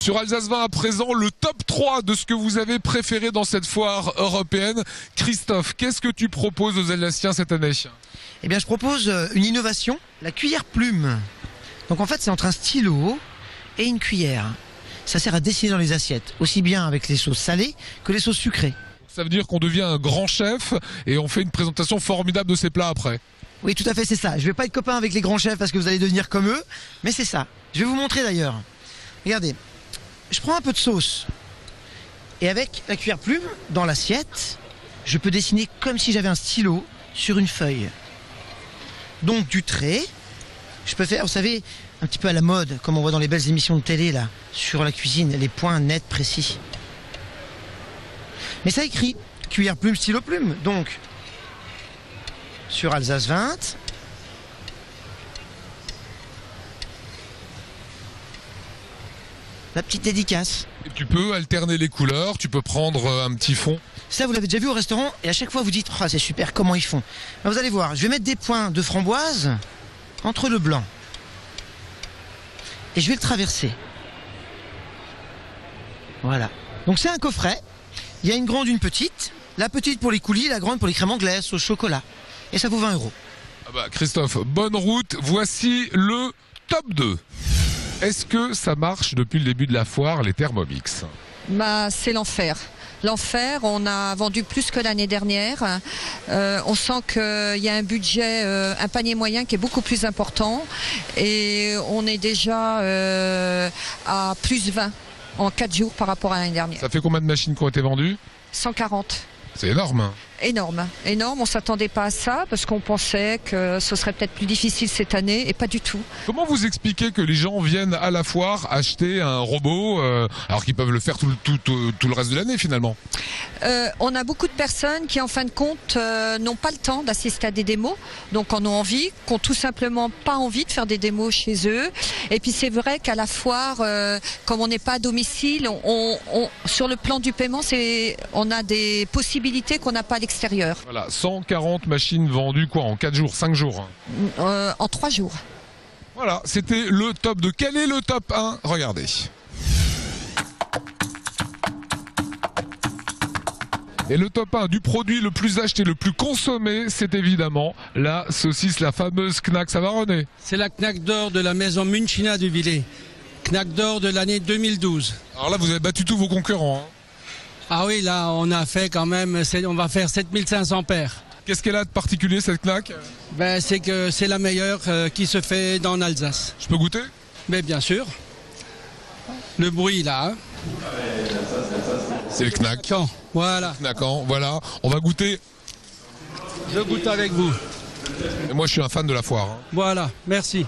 Sur Alsace 20 à présent, le top 3 de ce que vous avez préféré dans cette foire européenne. Christophe, qu'est-ce que tu proposes aux Alsaciens cette année? Eh bien, je propose une innovation, la cuillère plume. Donc en fait, c'est entre un stylo et une cuillère. Ça sert à dessiner dans les assiettes, aussi bien avec les sauces salées que les sauces sucrées. Ça veut dire qu'on devient un grand chef et on fait une présentation formidable de ses plats après. Oui, tout à fait, c'est ça. Je vais pas être copain avec les grands chefs parce que vous allez devenir comme eux, mais c'est ça. Je vais vous montrer d'ailleurs. Regardez, je prends un peu de sauce et avec la cuillère plume dans l'assiette, je peux dessiner comme si j'avais un stylo sur une feuille. Donc du trait, je peux faire, vous savez, un petit peu à la mode, comme on voit dans les belles émissions de télé là, sur la cuisine, les points nets, précis. Mais ça écrit cuillère plume, stylo plume. Donc, sur Alsace 20, la petite dédicace. Et tu peux alterner les couleurs, tu peux prendre un petit fond. Ça, vous l'avez déjà vu au restaurant, et à chaque fois vous dites, oh, c'est super, comment ils font? Ben, vous allez voir, je vais mettre des points de framboise entre le blanc. Et je vais le traverser. Voilà. Donc c'est un coffret. Il y a une grande, une petite. La petite pour les coulis, la grande pour les crèmes anglaises au chocolat. Et ça vaut 20 €. Ah bah Christophe, bonne route. Voici le top 2. Est-ce que ça marche depuis le début de la foire, les Thermomix? Bah, c'est l'enfer. L'enfer, on a vendu plus que l'année dernière. On sent qu'il y a un budget, un panier moyen qui est beaucoup plus important. Et on est déjà à plus 20 en 4 jours par rapport à l'année dernière. Ça fait combien de machines qui ont été vendues? 140. C'est énorme. Énorme, énorme. On s'attendait pas à ça parce qu'on pensait que ce serait peut-être plus difficile cette année et pas du tout. Comment vous expliquez que les gens viennent à la foire acheter un robot alors qu'ils peuvent le faire tout le reste de l'année finalement? On a beaucoup de personnes qui en fin de compte n'ont pas le temps d'assister à des démos, donc en ont envie, qui n'ont tout simplement pas envie de faire des démos chez eux. Et puis c'est vrai qu'à la foire, comme on n'est pas à domicile, sur le plan du paiement, on a des possibilités qu'on n'a pas à l'extérieur. Voilà, 140 machines vendues quoi, en 4 jours, 5 jours? En 3 jours. Voilà, c'était le top 2. Quel est le top 1? Regardez. Et le top 1 du produit le plus acheté, le plus consommé, c'est évidemment la saucisse, la fameuse Knack. Ça va, René? C'est la Knack d'or de la maison Munchina du Villet. Knack d'or de l'année 2012. Alors là, vous avez battu tous vos concurrents. Hein. Ah oui, là, on a fait quand même, on va faire 7500 paires. Qu'est-ce qu'elle a de particulier, cette Knack? Ben, c'est que c'est la meilleure qui se fait dans Alsace. Je peux goûter? Mais bien sûr. Le bruit, là. Hein. C'est le Knack. Voilà. Knackant, voilà. On va goûter. Je goûte avec vous. Et moi, je suis un fan de la foire. Hein. Voilà, merci.